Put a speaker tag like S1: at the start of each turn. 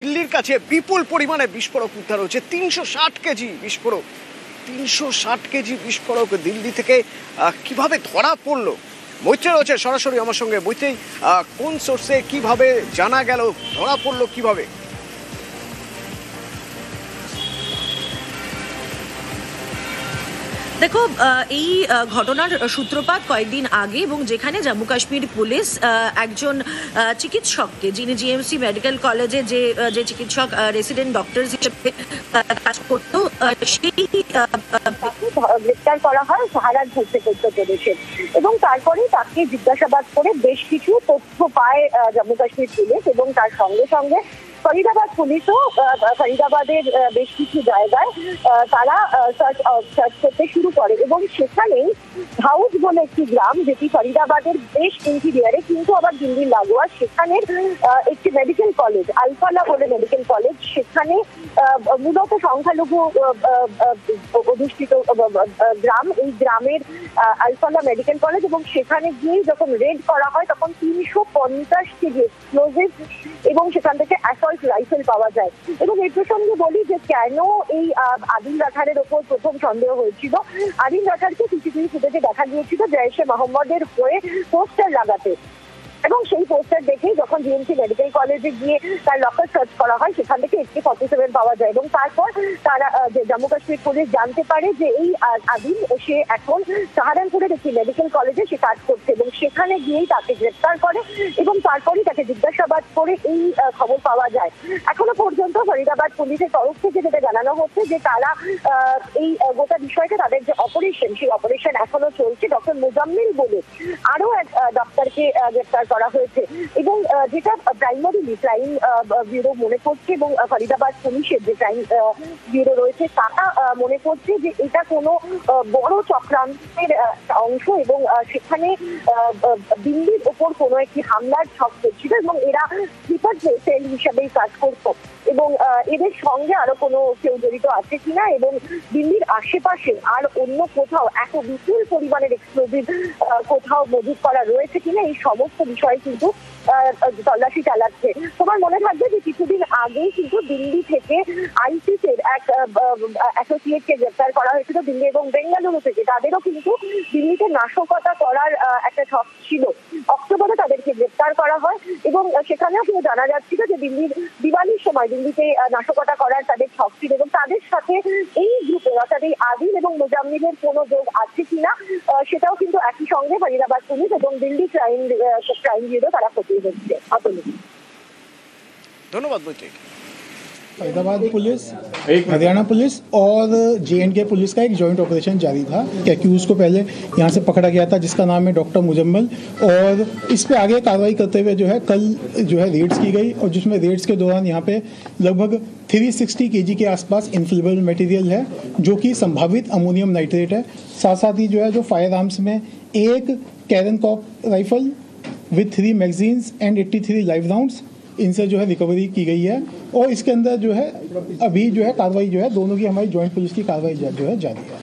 S1: দিল্লির কাছে বিপুল পরিমাণে বিস্ফোরক উদ্ধার হয়েছে। 360 কেজি বিস্ফোরক, 360 কেজি বিস্ফোরক দিল্লি থেকে কিভাবে ধরা পড়লো? মৈত্রী রয়েছে সরাসরি আমার সঙ্গে। মৈত্রী, কোন সোর্সে কিভাবে জানা গেল, ধরা পড়লো কিভাবে?
S2: দেখো, এই ঘটনার সূত্রপাত কয়েকদিন আগে, এবং যেখানে জম্মু কাশ্মীর পুলিশ একজন চিকিৎসককে, যিনি জিএমসি মেডিকেল কলেজে যে চিকিৎসক রেসিডেন্ট ডক্টর হিসেবে কাজ করতো, সেই
S3: গ্রেপ্তার করা হয় সাহারানপুর থেকে উত্তরপ্রদেশে, এবং তারপরে তাকে জিজ্ঞাসাবাদ করে বেশ কিছু তথ্য পায় জম্মু কাশ্মীর পুলিশ, এবং তার সঙ্গে সঙ্গে ফরিদাবাদ পুলিশও ফরিদাবাদের বেশ কিছু জায়গায় তারা সার্চ করতে শুরু করে, এবং সেখানেই হাউস বলে একটি গ্রাম, যেটি ফরিদাবাদের বেশ ইন্টিরিয়ারে কিন্তু আবার দিল্লির লাগোয়া, সেখানের একটি মেডিকেল কলেজ, আলফালা বলে মেডিকেল কলেজ, সেখানে মূলত সংখ্যালঘু অধিষ্ঠিত গ্রাম, এই গ্রামের আলফালা মেডিকেল কলেজ, এবং সেখানে গিয়ে যখন রেড করা হয় তখন 350 কেজি এক্সপ্লোজিভ এবং সেখান থেকে অ্যাসল্ট রাইফেল পাওয়া যায়। এবং এই প্রসঙ্গে বলি যে কেন এই আদিল রাঠারের ওপর প্রথম সন্দেহ হয়েছিল। আদিল রাঠারকে সিসিটিভি ফুটেজে দেখা গিয়েছিল জৈশে মোহাম্মদের হয়ে পোস্টার লাগাতে, এবং সেই পোস্টার দেখে যখন জিএমসি মেডিকেল কলেজে গিয়ে তার লকার সার্চ করা হয়, সেখান থেকে AK-47 পাওয়া যায়, এবং তারপর তারা জম্মু কাশ্মীর পুলিশ জানতে পারে যে এই আদিল, সে এখন সাহারানপুরের একটি মেডিকেল কলেজে সে কাজ করছে, এবং সেখানে গিয়েই তাকে গ্রেপ্তার করে, এবং তারপরেই তাকে জিজ্ঞাসাবাদ করে এই খবর পাওয়া যায়। এখনো পর্যন্ত ফরিদাবাদ পুলিশের তরফ থেকে যেটা জানানো হচ্ছে যে তারা এই গোটা বিষয়টা, তাদের যে অপারেশন, সেই অপারেশন এখনো চলছে। ডক্টর মুজাম্মিল বলে আরো এক ডাক্তারকে গ্রেপ্তার করা হয়েছে, এবং যেটা প্রাইমারিলি ক্রাইম ব্যুরো মনে করছে, এবং ফরিদাবাদ পুলিশের যে ক্রাইম ব্যুরো রয়েছে তারা মনে করছে যে এটা কোনো বড় চক্রান্তের অংশ, এবং সেখানে দিল্লির ওপর কোনো একটি হামলার ছক করছিল, এবং এরা স্লিপার সেল হিসাবেই কাজ করতো, এবং এদের সঙ্গে আরো কোনো কেউ জড়িত আছে কিনা, এবং দিল্লির আশেপাশে আর অন্য কোথাও এত বিপুল পরিমাণের এক্সপ্লোজিভ কোথাও মজুত করা রয়েছে কিনা, এই সমস্ত বিষয়ে কিন্তু তল্লাশি চালাচ্ছে। তোমার মনে থাকবে যে কিছুদিন আগেই কিন্তু দিল্লি থেকে আইসিসের এক অ্যাসোসিয়েটকে গ্রেপ্তার করা হয়েছিল, দিল্লি এবং বেঙ্গালুরু থেকে। তাদেরও কিন্তু দিল্লিতে নাশকতা করার একটা ছক ছিল। অক্টোবরে তাদেরকে গ্রেপ্তার করা হয়, এবং সেখানেও কিন্তু জানা যাচ্ছিল যে দিল্লির দিওয়ালির সময় দিল্লিতে নাশকতা করার তাদের ছক ছিল, এবং তাদের সাথে এই গ্রুপের, অর্থাৎ এই আদিল এবং মুজাম্মিলের কোনো যোগ আছে কিনা সেটাও কিন্তু একই সঙ্গে ফরিদাবাদ পুলিশ এবং দিল্লি ক্রাইম ব্যুরো তারা খতিয়ে দেখছে।
S1: ধন্যবাদ মৈত্রী।
S4: फरीदाबाद पुलिस, हरियाणा पुलिस और JNK पुलिस का एक जॉइंट ऑपरेशन जारी था। एक्यूज को पहले यहाँ से पकड़ा गया था, जिसका नाम है डॉक्टर मुजम्मिल, और इस पे आगे कार्रवाई करते हुए जो है कल जो है रेड्स की गई, और जिसमें रेड्स के दौरान यहाँ पे लगभग 360 kg के आसपास इनफ्लेमेबल मटेरियल है, जो कि संभावित अमोनियम नाइट्रेट है। साथ साथ ही जो है जो फायर आर्म्स में एक Karen cop rifle with 3 magazines and 83 live rounds, इनसे जो है रिकवरी की गई है, और इसके अंदर जो है अभी जो है कार्रवाई जो है दोनों की हमारी जॉइंट पुलिस की कार्रवाई जो है जारी है।